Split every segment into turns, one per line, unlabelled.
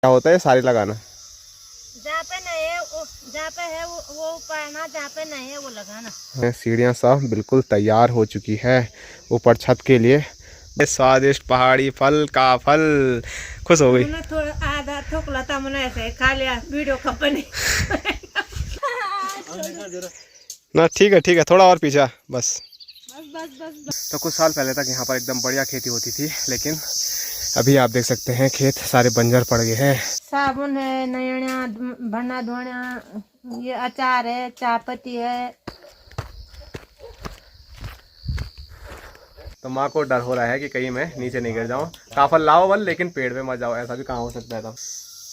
क्या होता है सारी लगाना?
जहाँ पे नहीं है जहाँ पे है वो ऊपर, जहाँ पे नहीं है वो लगाना।
सीढ़ियाँ सब बिल्कुल तैयार हो चुकी है ऊपर छत के लिए। स्वादिष्ट पहाड़ी फल का फल। खुश हो गई
थोड़ा आधा थोकला था मैंने ऐसे खा लिया वीडियो कंपनी।
ना ठीक है थोड़ा और पीछा बस।
बस।
तो कुछ साल पहले तक यहाँ पर एकदम बढ़िया खेती होती थी, लेकिन अभी आप देख सकते हैं खेत सारे बंजर पड़ गए हैं।
साबुन है, नयना भरना धोना, ये अचार है, चायपत्ती है।
तो माँ को डर हो रहा है कि कहीं मैं नीचे नहीं गिर जाऊँ। काफल लाओ बल, लेकिन पेड़ पे मत जाओ, ऐसा भी कहाँ हो सकता है। तो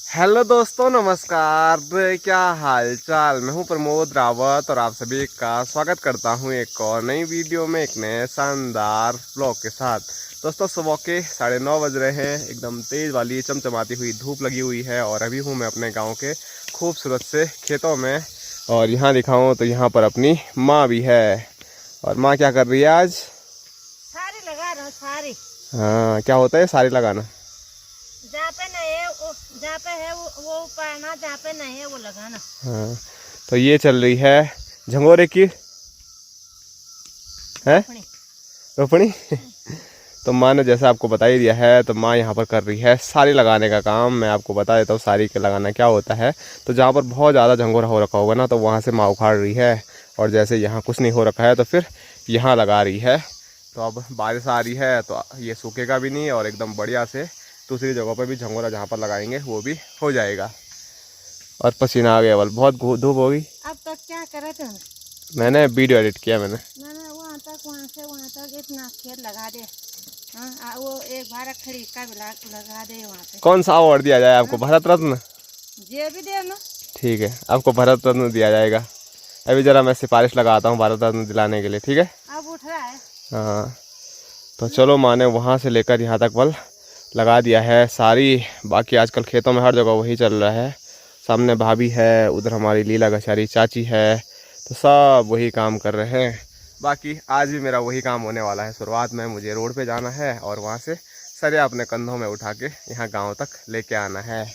हेलो दोस्तों, नमस्कार। क्या हाल चाल। मैं हूँ प्रमोद रावत और आप सभी का स्वागत करता हूँ एक और नई वीडियो में, एक नए शानदार ब्लॉग के साथ। दोस्तों सुबह के 9:30 बज रहे हैं, एकदम तेज़ वाली चमचमाती हुई धूप लगी हुई है और अभी हूँ मैं अपने गाँव के खूबसूरत से खेतों में। और यहाँ दिखाऊँ तो यहाँ पर अपनी माँ भी है। और माँ क्या कर रही है आज?
सारी लगा रहा हूँ, सारी।
हाँ, क्या होता है सारी लगाना?
जहाँ पे नहीं है जहाँ पे है वो ऊपर, जहाँ पे नहीं है वो लगाना।
हाँ, तो ये चल रही है झंगोरे की है रोपणी। तो माँ ने जैसा आपको बता ही दिया है, तो माँ यहाँ पर कर रही है सारी लगाने का काम। मैं आपको बता देता हूँ सारी के लगाना क्या होता है। तो जहाँ पर बहुत ज़्यादा झंगोरा हो रखा होगा ना, तो वहाँ से माँ उखाड़ रही है। और जैसे यहाँ कुछ नहीं हो रखा है तो फिर यहाँ लगा रही है। तो अब बारिश आ रही है तो ये सूखेगा भी नहीं और एकदम बढ़िया से दूसरी जगहों पर भी झंगोरा जहाँ पर लगाएंगे वो भी हो जाएगा। और पसीना आ गया, बल बहुत धूप होगी।
अब तक क्या करे थे?
मैंने वीडियो एडिट किया। मैंने
वहाँ से वहाँ तक इतना खेत लगा दे। हाँ, वो एक भारत खड़ी का भी लगा दे वहाँ पे।
कौन सा अवार्ड दिया जाए आपको? भारत रत्न?
जे भी दे ना। ठीक
है, आपको भारत रत्न दिया जाएगा। अभी ज़रा मैं सिफारिश लगाता हूँ भारत रत्न दिलाने के लिए, ठीक है?
अब उठ रहा है।
हाँ, तो चलो, माँ ने वहाँ से लेकर यहाँ तक बल लगा दिया है सारी। बाकी आजकल खेतों में हर जगह वही चल रहा है। सामने भाभी है, उधर हमारी लीला गछारी चाची है, तो सब वही काम कर रहे हैं। बाकी आज भी मेरा वही काम होने वाला है। शुरुआत में मुझे रोड पे जाना है और वहाँ से सरिया अपने कंधों में उठा के यहाँ गांव तक लेके आना है।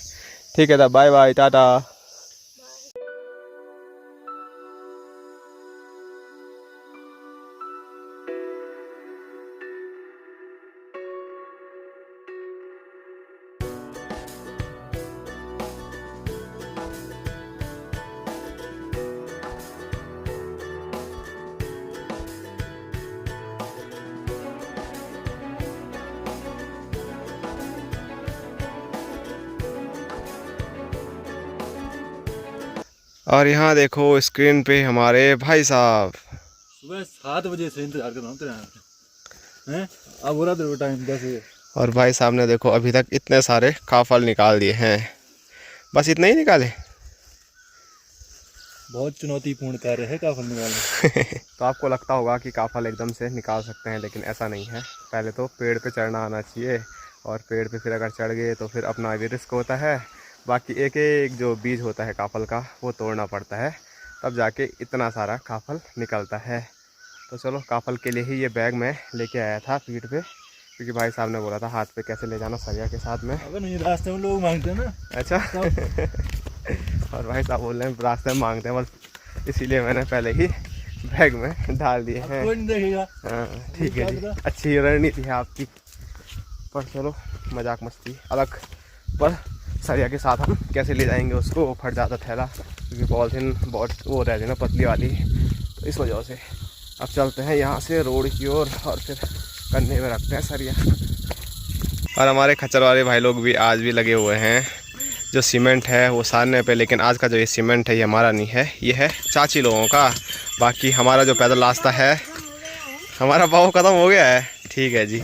ठीक है, तब बाय बाय, टाटा। और यहाँ देखो स्क्रीन पे हमारे भाई साहब
सुबह 7 बजे से इंतजार कर रहा हूँ तेरा हैं। अब हो रहा तेरे टाइम 10 बजे।
और भाई साहब ने देखो अभी तक इतने सारे काफल निकाल दिए हैं। बस इतने ही निकाले?
बहुत चुनौतीपूर्ण कार्य है काफल निकालना।
तो आपको लगता होगा कि काफल एकदम से निकाल सकते हैं, लेकिन ऐसा नहीं है। पहले तो पेड़ पे चढ़ना आना चाहिए और पेड़ पे फिर अगर चढ़ गए तो फिर अपना भी रिस्क होता है। बाकी एक एक जो बीज होता है काफल का वो तोड़ना पड़ता है, तब जाके इतना सारा काफल निकलता है। तो चलो, काफल के लिए ही ये बैग मैं लेके आया था पीठ पे, क्योंकि भाई साहब ने बोला था हाथ पे कैसे ले जाना सरिया के साथ में।
अगर नहीं रास्ते में लोग मांगते हैं ना। अच्छा।
और भाई साहब बोल रहे हैं रास्ते में मांगते हैं, बस इसीलिए मैंने पहले ही बैग में डाल दिए हैं।
कोई नहीं देखेगा।
हाँ ठीक है जी, अच्छी रणनीति है आपकी। पर चलो, मजाक मस्ती अलग। पर सरिया के साथ हम कैसे ले जाएंगे उसको? फट जाता थैला, क्योंकि पॉलिथीन बहुत वो रहती है ना, पतली वाली, तो इस वजह से। अब चलते हैं यहाँ से रोड की ओर और फिर कंधे में रखते हैं सरिया। और हमारे खच्चर वाले भाई लोग भी आज भी लगे हुए हैं जो सीमेंट है वो सारने पे। लेकिन आज का जो ये सीमेंट है ये हमारा नहीं है, ये है चाची लोगों का। बाकी हमारा जो पैदल रास्ता है, हमारा बाव ख़त्म हो गया है। ठीक है जी।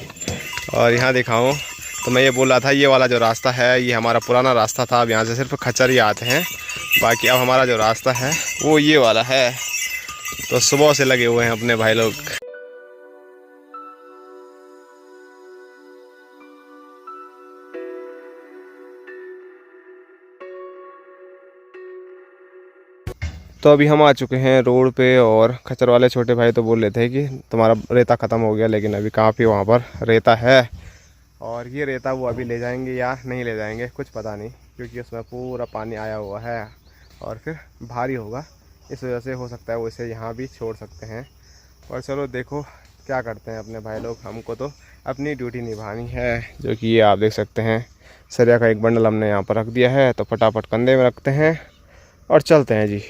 और यहाँ दिखाऊँ तो मैं ये बोल रहा था, ये वाला जो रास्ता है ये हमारा पुराना रास्ता था। अब यहाँ से सिर्फ खच्चर ही आते हैं। बाकी अब हमारा जो रास्ता है वो ये वाला है। तो सुबह से लगे हुए हैं अपने भाई लोग। तो अभी हम आ चुके हैं रोड पे और खच्चर वाले छोटे भाई तो बोल रहे थे कि तुम्हारा रेता ख़त्म हो गया, लेकिन अभी काफ़ी वहाँ पर रेता है। और ये रेता वो अभी ले जाएंगे या नहीं ले जाएंगे कुछ पता नहीं। क्योंकि उसमें पूरा पानी आया हुआ है और फिर भारी होगा, इस वजह से हो सकता है वो इसे यहाँ भी छोड़ सकते हैं। और चलो देखो क्या करते हैं अपने भाई लोग, हमको तो अपनी ड्यूटी निभानी है। जो कि ये आप देख सकते हैं सरिया का एक बंडल हमने यहाँ पर रख दिया है, तो फटाफट कंधे में रखते हैं और चलते हैं जी।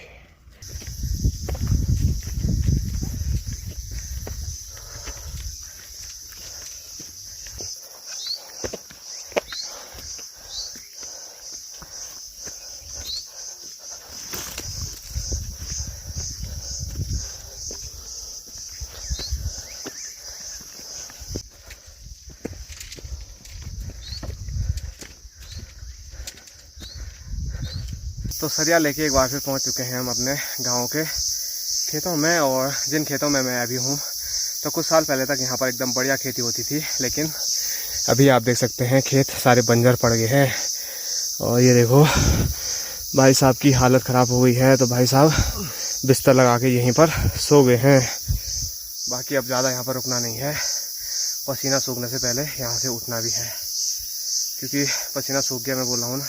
तो सरिया लेके एक बार फिर पहुंच चुके हैं हम अपने गांव के खेतों में। और जिन खेतों में मैं अभी हूं, तो कुछ साल पहले तक यहाँ पर एकदम बढ़िया खेती होती थी, लेकिन अभी आप देख सकते हैं खेत सारे बंजर पड़ गए हैं। और ये देखो भाई साहब की हालत ख़राब हो गई है, तो भाई साहब बिस्तर लगा के यहीं पर सो गए हैं। बाकी अब ज़्यादा यहाँ पर रुकना नहीं है, पसीना सूखने से पहले यहाँ से उठना भी है, क्योंकि पसीना सूख गया। मैं बोल रहा हूँ ना,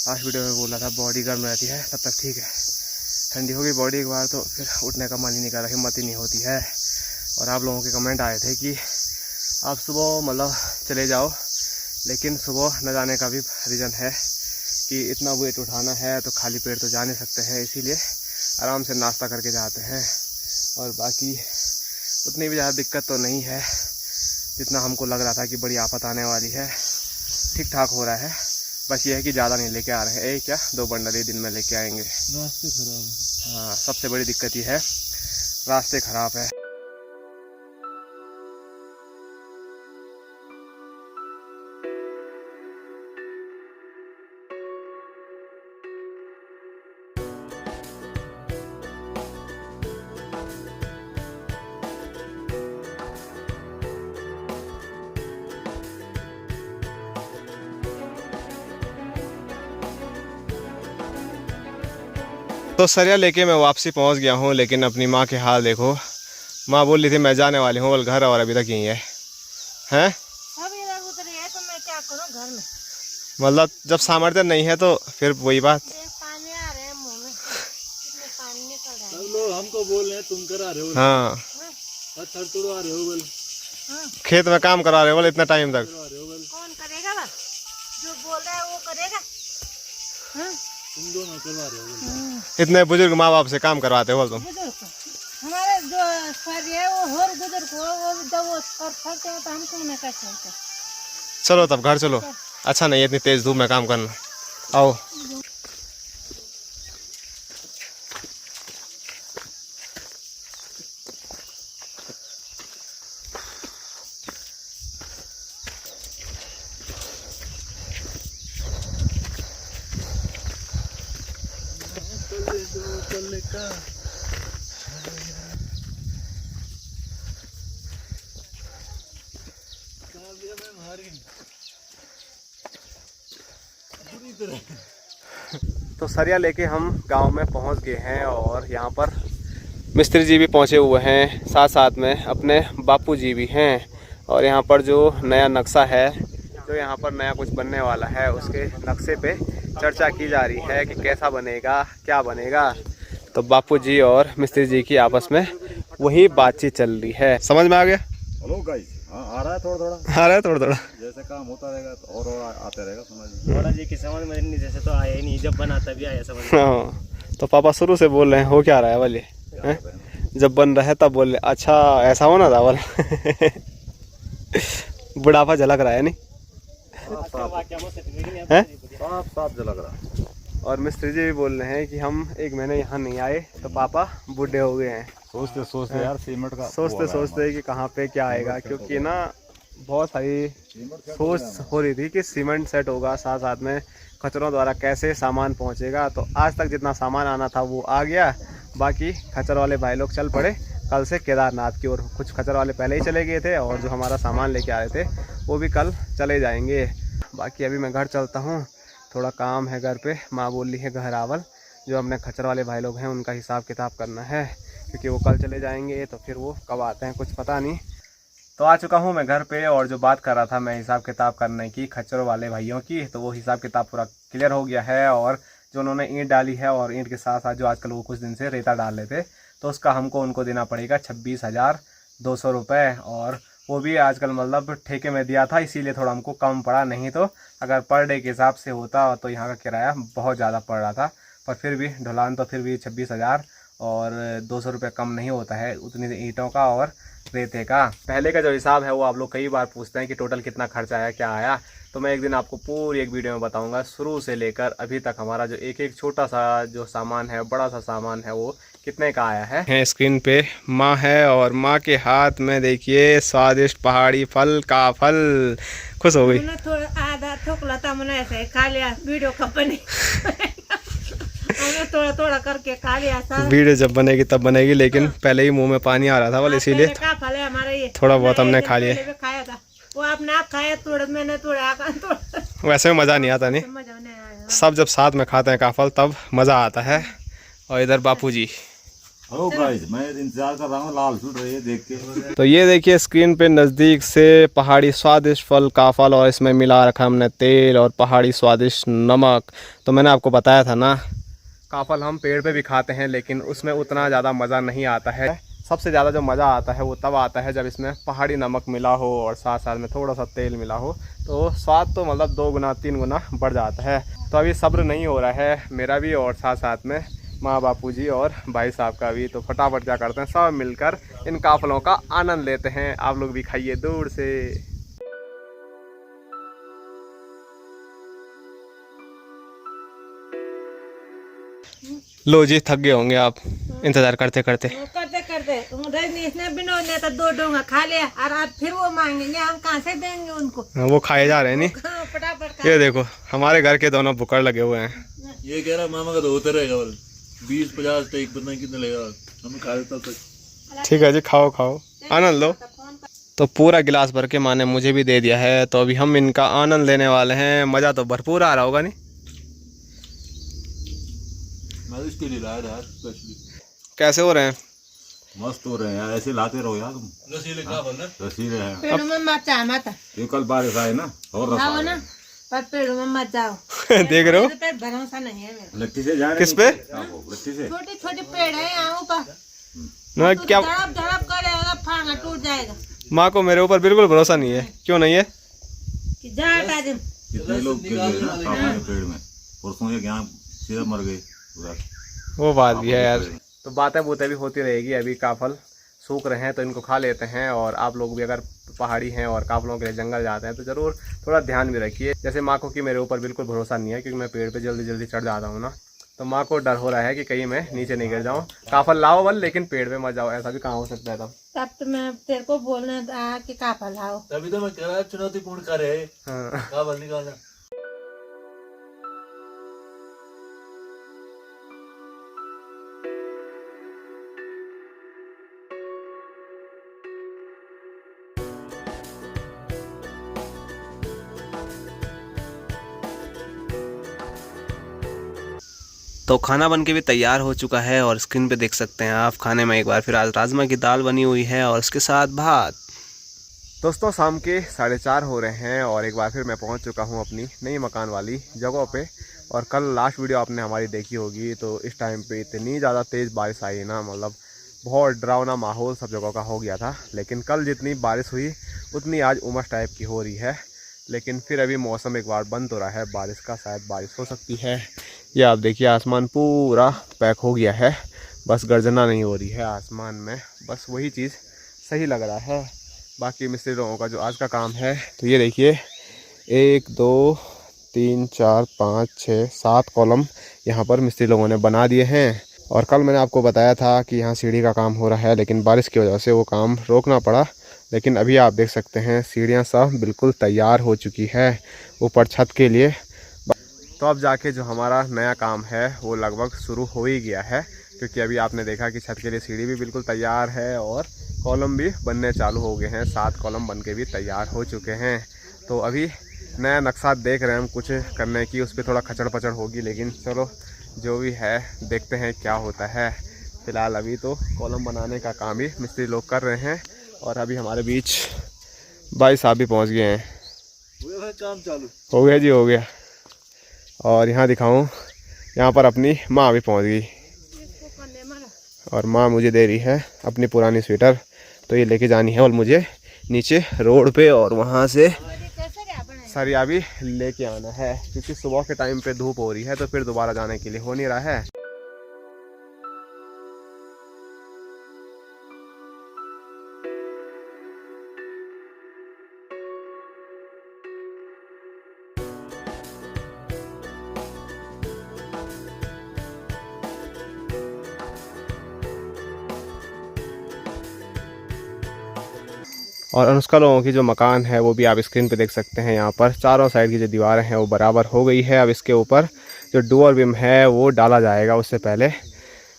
लास्ट वीडियो में बोला था बॉडी गर्म रहती है तब तक ठीक है, ठंडी होगी बॉडी एक बार तो फिर उठने का मन ही नहीं कर रहा, हिम्मत ही नहीं होती है। और आप लोगों के कमेंट आए थे कि आप सुबह मतलब चले जाओ, लेकिन सुबह न जाने का भी रीज़न है कि इतना वेट उठाना है तो खाली पेट तो जा नहीं सकते हैं, इसीलिए आराम से नाश्ता करके जाते हैं। और बाकी उतनी भी ज़्यादा दिक्कत तो नहीं है जितना हमको लग रहा था कि बड़ी आफत आने वाली है। ठीक ठाक हो रहा है, बस ये है कि ज़्यादा नहीं लेके आ रहे हैं, एक या 2 बंडल ही दिन में लेके आएंगे।
रास्ते खराब है।
हाँ, सबसे बड़ी दिक्कत ये है, रास्ते ख़राब है। तो सरिया लेके मैं वापसी पहुंच गया हूं, लेकिन अपनी माँ के हाल देखो। माँ बोल रही थी मैं जाने वाली हूँ बोल घर, और अभी तक यहीं है। हैं
सब इधर उधर है तो मैं क्या करूं घर में।
मतलब जब सामर्थ्य नहीं है तो फिर वही बात।
पानी आ रहे हैं मुंह में, कितने पानी निकल रहा है।
सब लोग हमको बोल रहे हैं तुम करा रहे हो।
हाँ,
पत्थर तुड़वा रहे हो बोल।
खेत में काम करा रहे हो बोल इतना टाइम तक।
कौन करेगा बा? जो बोल रहा है वो करेगा।
तुम दोनों करवा रहे हो।
इतने बुजुर्ग माँ बाप से काम करवाते हो बोल तुम।
बुजुर्ग हमारे जो सर है वो हर बुजुर्ग को वो जब वो करते हैं तो हम क्यों नहीं कर सकते।
चलो तब घर चलो, अच्छा नहीं है इतनी तेज धूप में काम करना। आओ। तो सरिया लेके हम गांव में पहुंच गए हैं, और यहाँ पर मिस्त्री जी भी पहुंचे हुए हैं, साथ साथ में अपने बापू जी भी हैं। और यहाँ पर जो नया नक्शा है, जो यहाँ पर नया कुछ बनने वाला है, उसके नक्शे पे चर्चा की जा रही है कि कैसा बनेगा, क्या बनेगा। तो बापू जी और मिस्त्री जी की आपस में वही बातचीत चल रही है। समझ में आ गया?
हेलो गाइस, हाँ आ रहा है थोड़ा थोड़ा,
आ रहा है थोड़ा थोड़ा।
जैसे काम होता रहेगा तो और आते रहेगा समझ।
थोड़ा जी की समझ में नहीं, जैसे तो आया ही नहीं, जब बना तभी आया समझ में।
हाँ, तो पापा शुरू से बोल रहे हैं हो क्या रहा है बोले, जब बन रहा है तब बोल रहे अच्छा ऐसा होना था बोले। बुढ़ापा झलक रहा है नहीं है?
साफ साफ झलक रहा।
और मिस्त्री जी भी बोल रहे हैं कि हम 1 महीने यहाँ नहीं आए तो पापा बूढ़े हो गए हैं।
सोचते सोचते यार सीमेंट का
सोचते सोचते कि कहाँ पे क्या आएगा, क्योंकि ना बहुत सारी सोच हो रही थी कि सीमेंट सेट होगा, साथ साथ में खच्चरों द्वारा कैसे सामान पहुँचेगा। तो आज तक जितना सामान आना था वो आ गया, बाकी खच्चर वाले भाई लोग चल पड़े कल से केदारनाथ की ओर। कुछ खच्चर वाले पहले ही चले गए थे, और जो हमारा सामान लेके आए थे वो भी कल चले जाएंगे। बाकी अभी मैं घर चलता हूँ, थोड़ा काम है घर पे। माँ बोल रही है घर आवल, जो अपने खच्चर वाले भाई लोग हैं उनका हिसाब किताब करना है, क्योंकि वो कल चले जाएंगे तो फिर वो कब आते हैं कुछ पता नहीं। तो आ चुका हूँ मैं घर पे, और जो बात कर रहा था मैं हिसाब किताब करने की खच्चरों वाले भाइयों की, तो वो हिसाब किताब पूरा क्लियर हो गया है। और जो उन्होंने ईंट डाली है और ईंट के साथ साथ जो आजकल वो कुछ दिन से रेता डाल रहे थे, तो उसका हमको उनको देना पड़ेगा 26,200 रुपये। और वो भी आजकल मतलब ठेके में दिया था, इसीलिए थोड़ा हमको कम पड़ा, नहीं तो अगर पर डे के हिसाब से होता तो यहाँ का किराया बहुत ज़्यादा पड़ रहा था। पर फिर भी ढलान तो फिर भी 26,200 रुपये कम नहीं होता है उतनी ईंटों का और रेते का। पहले का जो हिसाब है वो आप लोग कई बार पूछते हैं कि टोटल कितना खर्चा आया, क्या आया, तो मैं एक दिन आपको पूरी एक वीडियो में बताऊंगा शुरू से लेकर अभी तक हमारा जो एक एक छोटा सा जो सामान है, बड़ा सा सामान है, वो कितने का आया है। स्क्रीन पे माँ है और माँ के हाथ में देखिए स्वादिष्ट पहाड़ी फल का फल। खुश हो गई।
थोड़ा आधा थोकला था, मैंने ऐसे खा लिया वीडियो का बने हमने थोड़ा थोड़ा करके खा लिया था।
वीडियो जब बनेगी तब बनेगी, लेकिन पहले ही मुंह में पानी आ रहा था बोले, इसीलिए
का फल है हमारा ये,
थोड़ा बहुत हमने खा लिया।
खाया था वो आपने, आप खाया थोड़ा, मैंने थोड़ा
वैसे में मज़ा नहीं आता नहीं,
मजा नहीं आया।
सब जब साथ में खाते हैं काफल तब मज़ा आता है। और इधर बापूजी,
हेलो गाइस, मैं इंतजार कर रहा हूँ, लाल सुन रही है देख के।
तो ये देखिए स्क्रीन पे नज़दीक से पहाड़ी स्वादिष्ट फल काफल, और इसमें मिला रखा हमने तेल और पहाड़ी स्वादिष्ट नमक। तो मैंने आपको बताया था ना, काफल हम पेड़ पे भी खाते हैं लेकिन उसमें उतना ज़्यादा मज़ा नहीं आता है। सबसे ज़्यादा जो मज़ा आता है वो तब आता है जब इसमें पहाड़ी नमक मिला हो और साथ साथ में थोड़ा सा तेल मिला हो, तो स्वाद तो मतलब 2 गुना 3 गुना बढ़ जाता है। तो अभी सब्र नहीं हो रहा है मेरा भी, और साथ साथ में माँ बापूजी और भाई साहब का भी। तो फटाफट क्या करते हैं, सब मिलकर इन काफलों का आनंद लेते हैं। आप लोग भी खाइए दूर से। लो जी, थक गए होंगे आप इंतजार करते करते
रजनीश ने विनोद ने तो 2 डोंगा खा लिया, और आज फिर वो मांगेंगे, हम कहाँ से देंगे उनको।
वो खाए जा रहे हैं नहीं।
फटाफट
ये देखो हमारे घर के दोनों बुकड़ लगे हुए हैं।
ये कह रहा मामा का तो होता रहेगा, 20-50 एक पता नहीं कितना लेगा, हमें खा लेता तक।
ठीक है जी, खाओ खाओ, आनंद लो। तो पूरा गिलास भर के माँ ने मुझे भी दे दिया है, तो अभी हम इनका आनंद लेने वाले हैं। मज़ा तो भरपूर आ रहा होगा नहीं।
मैं इसके लिए लाया था स्पेशली।
कैसे हो रहे हैं?
मस्त हो रहे हैं यार, ऐसे लाते रहो यार तुम।
रसीले का फल है,
रसीले हैं।
पेड़ों में मत जाओ मत,
ये कल बारिश आए ना, और रस
जाओ ना, पर पेड़ों में मत जाओ।
देख रहे हो,
मेरे पे भरोसा नहीं है मेरा।
लट्ठी से जा रहे हैं।
किस पे?
लट्ठी से।
छोटे छोटे पेड़ है यहाँ ऊपर,
ना
तू
क्या
धड़प धड़प करेगा, फांगा टूट जाएगा।
माँ को मेरे ऊपर बिल्कुल भरोसा नहीं है। क्यों नहीं है?
कि जा हटा दे।
कितने लोग गिर गए ना काफल के पेड़ में, परसों एक यहाँ सीधा मर गए पूरा।
वो बात भी है यार। तो बातें बूतें भी होती रहेगी। अभी काफल सूख रहे हैं तो इनको खा लेते हैं। और आप लोग भी अगर पहाड़ी हैं और काफलों के लिए जंगल जाते हैं तो ज़रूर थोड़ा ध्यान भी रखिए। जैसे माँ को कि मेरे ऊपर बिल्कुल भरोसा नहीं है, क्योंकि मैं पेड़ पे जल्दी जल्दी चढ़ जाता हूँ ना, तो माँ को डर हो रहा है कि कहीं मैं नीचे नहीं गिर जाऊँ। काफल लाओ बल, लेकिन पेड़ पे मत जाओ, ऐसा भी कहाँ हो सकता है तब।
तब तो मैं तेरे को बोलने आया कि काफल लाओ।
तभी तो मैं कह रहा चुनौतीपूर्ण कार्य है।
हाँ।
का फल निकालना।
तो खाना बन के भी तैयार हो चुका है और स्क्रीन पे देख सकते हैं आप। खाने में एक बार फिर आज राजमा की दाल बनी हुई है और उसके साथ भात। दोस्तों शाम के 4:30 हो रहे हैं और एक बार फिर मैं पहुंच चुका हूं अपनी नई मकान वाली जगह पे। और कल लास्ट वीडियो आपने हमारी देखी होगी, तो इस टाइम पे इतनी ज़्यादा तेज़ बारिश आई ना, मतलब बहुत डरावना माहौल सब जगह का हो गया था। लेकिन कल जितनी बारिश हुई उतनी आज उमस टाइप की हो रही है। लेकिन फिर अभी मौसम एक बार बंद हो रहा है बारिश का, शायद बारिश हो सकती है। ये आप देखिए आसमान पूरा पैक हो गया है, बस गर्जना नहीं हो रही है आसमान में, बस वही चीज़ सही लग रहा है। बाकी मिस्त्री लोगों का जो आज का काम है, तो ये देखिए 1 2 3 4 5 6 7 कॉलम यहाँ पर मिस्त्री लोगों ने बना दिए हैं। और कल मैंने आपको बताया था कि यहाँ सीढ़ी का काम हो रहा है, लेकिन बारिश की वजह से वो काम रोकना पड़ा। लेकिन अभी आप देख सकते हैं सीढ़ियाँ सब बिल्कुल तैयार हो चुकी है ऊपर छत के लिए। तो अब जाके जो हमारा नया काम है वो लगभग शुरू हो ही गया है, क्योंकि अभी आपने देखा कि छत के लिए सीढ़ी भी बिल्कुल तैयार है और कॉलम भी बनने चालू हो गए हैं। 7 कॉलम बन के भी तैयार हो चुके हैं। तो अभी नया नक्शा देख रहे हैं हम कुछ करने की, उस पर थोड़ा खचड़ पचड़ होगी, लेकिन चलो जो भी है देखते हैं क्या होता है। फ़िलहाल अभी तो कॉलम बनाने का काम ही मिस्त्री लोग कर रहे हैं। और अभी हमारे बीच भाई साहब भी पहुंच गए हैं।
काम चालू
हो गया जी, हो गया। और यहाँ दिखाऊं, यहाँ पर अपनी माँ भी पहुँच गई और माँ मुझे दे रही है अपनी पुरानी स्वेटर। तो ये लेके जानी है और मुझे नीचे रोड पे और वहाँ से सरिया भी लेके आना है, क्योंकि सुबह के टाइम पे धूप हो रही है तो फिर दोबारा जाने के लिए हो नहीं रहा है। और अनुष्का लोगों की जो मकान है वो भी आप स्क्रीन पे देख सकते हैं। यहाँ पर चारों साइड की जो दीवारें हैं वो बराबर हो गई है। अब इसके ऊपर जो डोर बीम है वो डाला जाएगा, उससे पहले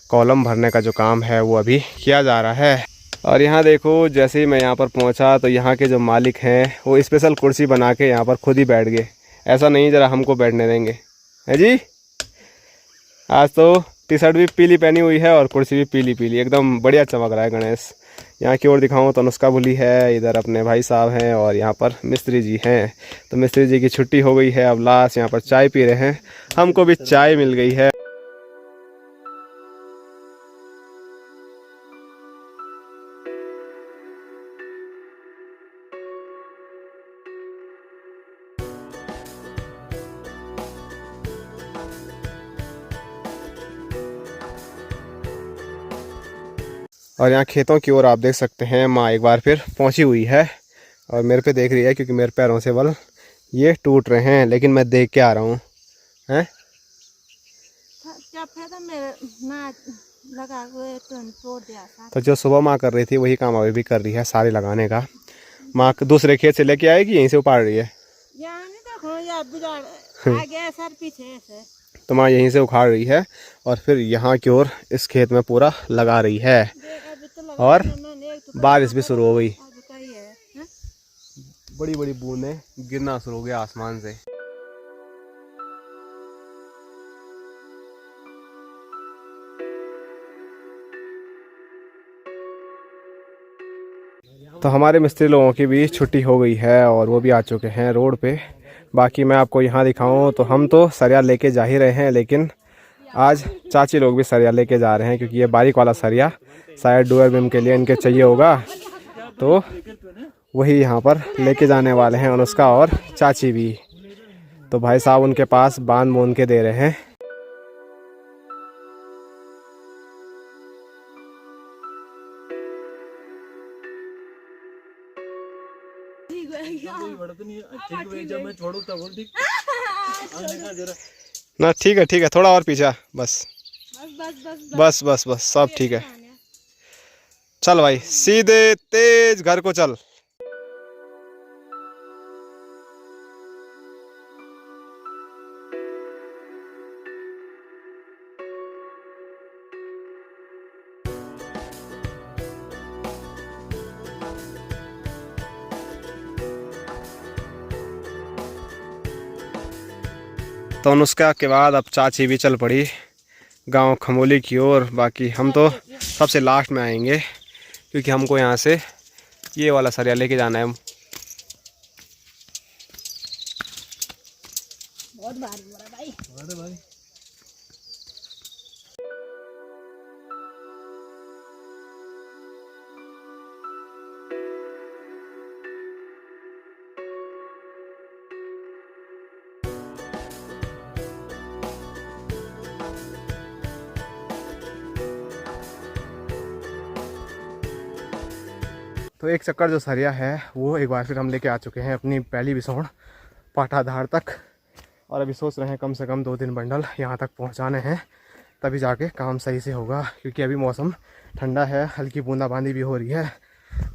कॉलम भरने का जो काम है वो अभी किया जा रहा है। और यहाँ देखो, जैसे ही मैं यहाँ पर पहुँचा तो यहाँ के जो मालिक हैं वो स्पेशल कुर्सी बना के यहाँ पर खुद ही बैठ गए। ऐसा नहीं ज़रा हमको बैठने देंगे, है जी। आज तो टी शर्ट भी पीली पहनी हुई है और कुर्सी भी पीली पीली, एकदम बढ़िया चमक रहा है गणेश। यहाँ की ओर दिखाऊं तो अनुष्का बुली है, इधर अपने भाई साहब हैं और यहाँ पर मिस्त्री जी हैं। तो मिस्त्री जी की छुट्टी हो गई है, अब लास्ट यहाँ पर चाय पी रहे हैं। हमको भी चाय मिल गई है। और यहाँ खेतों की ओर आप देख सकते हैं माँ एक बार फिर पहुँची हुई है और मेरे पे देख रही है, क्योंकि मेरे पैरों से बल ये टूट रहे हैं, लेकिन मैं देख के आ रहा हूँ। हैं
क्या फायदा, मेरे माँ लगा हुए तो तोड़ दिया था।
तो जो सुबह माँ कर रही थी वही काम अभी भी कर रही है, सारे लगाने का। माँ दूसरे खेत से लेके आएगी, यहीं से उपाड़ रही है।
यहाँ नहीं देखो, या बिगाड़ आगे सर पीछे से।
तो माँ यहीं से उखाड़ रही है और फिर यहाँ की ओर इस खेत में पूरा लगा रही है। और बारिश भी शुरू हो गई, बड़ी बड़ी बूंदें गिरना शुरू हो गया आसमान से। तो हमारे मिस्त्री लोगों की भी छुट्टी हो गई है और वो भी आ चुके हैं रोड पे। बाकी मैं आपको यहाँ दिखाऊं तो हम तो सरिया लेके जा ही रहे हैं, लेकिन आज चाची लोग भी सरिया लेके जा रहे हैं, क्योंकि ये बारीक वाला सरिया शायद डोर बीम के लिए इनके चाहिए होगा। तो वही यहाँ पर लेके जाने वाले हैं अनुष्का और चाची भी। तो भाई साहब उनके पास बांध बूंद के दे रहे हैं।
जब मैं छोड़ू तब बोल ठीक
ना, ठीक है, थोड़ा और पीछा, बस बस बस बस सब ठीक है। चल भाई, सीधे तेज घर को चल। तो अनुष्का के बाद अब चाची भी चल पड़ी गांव खमोली की ओर। बाकी हम तो सबसे लास्ट में आएंगे, क्योंकि हमको यहाँ से ये वाला सरिया लेके जाना है।
बहुत भारी हो रहा भाई।
तो एक चक्कर जो सरिया है वो एक बार फिर हम लेके आ चुके हैं अपनी पहली बिसौड़ पाटाधार तक। और अभी सोच रहे हैं कम से कम 2-3 बंडल यहाँ तक पहुँचाने हैं, तभी जाके काम सही से होगा। क्योंकि अभी मौसम ठंडा है, हल्की बूंदाबांदी भी हो रही है,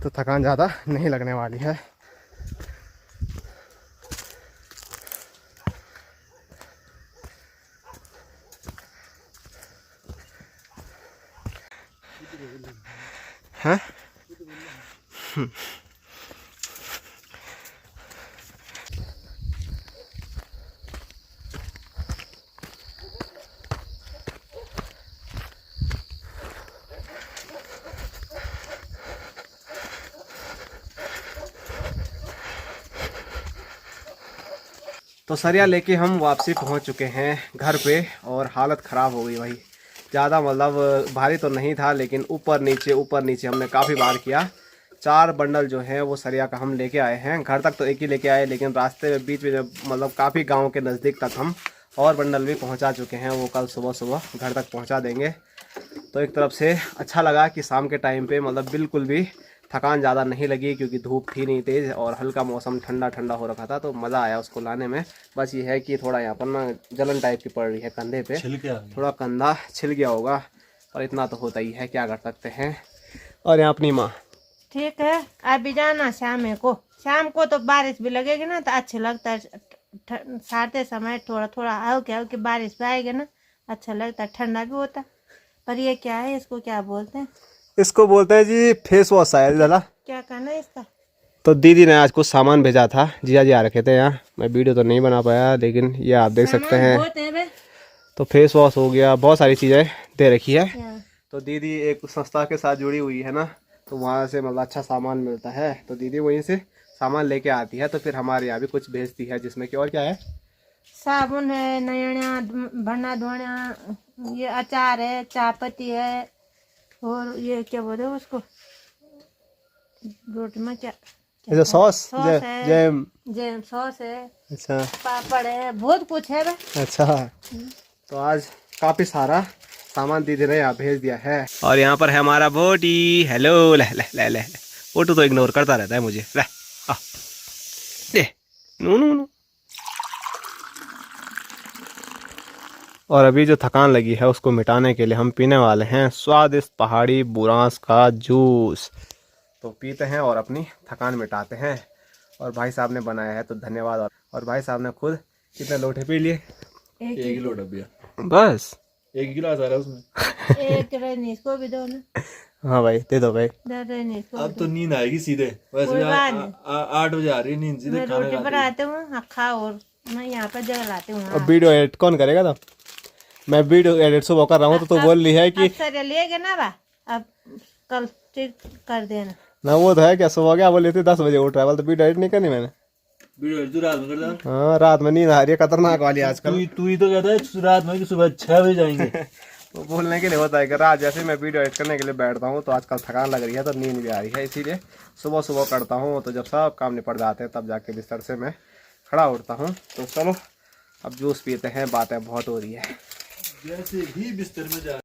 तो थकान ज़्यादा नहीं लगने वाली है। हाँ तो सरिया लेके हम वापसी पहुंच चुके हैं घर पे और हालत ख़राब हो गई भाई। ज़्यादा मतलब भारी तो नहीं था, लेकिन ऊपर नीचे हमने काफ़ी बार किया। 4 बंडल जो है वो सरिया का हम लेके आए हैं। घर तक तो एक ही लेके आए, लेकिन रास्ते में बीच में जब मतलब काफ़ी गांव के नज़दीक तक हम और बंडल भी पहुंचा चुके हैं। वो कल सुबह घर तक पहुंचा देंगे। तो एक तरफ से अच्छा लगा कि शाम के टाइम पे मतलब बिल्कुल भी थकान ज़्यादा नहीं लगी, क्योंकि धूप थी नहीं तेज़ और हल्का मौसम ठंडा हो रखा था, तो मज़ा आया उसको लाने में। बस ये है कि थोड़ा यहाँ पर ना जलन टाइप की पड़ रही है कंधे पे, थोड़ा कंधा छिल गया होगा, पर इतना तो होता ही है, क्या कर सकते हैं। और यहाँ अपनी माँ
ठीक है, अभी जाना शाम को तो बारिश भी लगेगी ना तो अच्छा लगता है। सारते समय थोड़ा हल्की बारिश भी आएगी ना, अच्छा लगता है, ठंडा भी होता है। पर ये क्या है, इसको क्या बोलते हैं?
इसको बोलते हैं जी फेस वॉश है जला।
क्या करना है इसका?
तो दीदी ने आज कुछ सामान भेजा था, जिया जी आ रखे थे यहाँ। मैं वीडियो तो नहीं बना पाया, लेकिन ये आप देख सकते हैं। तो फेस वॉश हो गया, बहुत सारी चीज़ें दे रखी है। तो दीदी एक संस्था के साथ जुड़ी हुई है ना, तो वहाँ से मतलब अच्छा सामान मिलता है, तो दीदी वहीं से सामान लेके आती है। तो फिर हमारे यहाँ भी कुछ भेजती है, जिसमें कि और क्या है,
साबुन है, नयना भरना धोना, ये अचार है, चायपत्ती है, और ये क्या बोलते हैं उसको, रोटी में क्या
सॉस
है,
जैम
सॉस है,
अच्छा
पापड़ है, बहुत कुछ है भाई।
अच्छा। तो आज काफी सारा सामान दीदी ने यहाँ भेज दिया है। और यहाँ पर है हमारा बोटी। हेलो ले बोटू तो इग्नोर करता रहता है मुझे। ले नो। और अभी जो थकान लगी है उसको मिटाने के लिए हम पीने वाले हैं स्वादिष्ट पहाड़ी बुरांस का जूस। तो पीते हैं और अपनी थकान मिटाते हैं। और भाई साहब ने बनाया है, तो धन्यवाद। और भाई साहब ने खुद कितने लोटे पी लिए?
1 किलो डब्बिया,
बस
1 गिलास आ रहा है उसमें।
एक रजनीश को भी दो ना।
हाँ भाई दे दो भाई।
रजनीश को
अब तो नींद आएगी सीधे, वैसे भी 8 बजे आ रही है नींद, सीधे खाने
रोटी बनाते हूँ, खाओ, और मैं यहाँ पर जगह लाती हूँ।
अब वीडियो एडिट कौन करेगा? तो मैं वीडियो एडिट सुबह कर रहा हूँ, तो बोल रही है कि
सर लेगे ना बा, अब कल ठीक कर देना
ना। वो तो है क्या, सुबह क्या बोल रही थी 10 बजे उठ रहा है, तो वीडियो एडिट नहीं करनी मैंने।
वीडियो एडिट रात में करता।
हाँ रात में नींद आ रही है खतरनाक वाली आजकल।
तू ही तो कहता है रात में कि सुबह 6 बजे जाएंगे।
वो बोलने के लिए होता है कि रात जैसे मैं वीडियो एडिट करने के लिए बैठता हूँ तो आजकल थकान लग रही है, तो नींद भी आ रही है, इसीलिए सुबह करता हूँ। तो जब सब काम निपट जाते हैं तब जाके बिस्तर से मैं खड़ा उठता हूँ। तो चलो अब जूस पीते हैं, बातें बहुत हो रही है।
जैसे ही बिस्तर में जा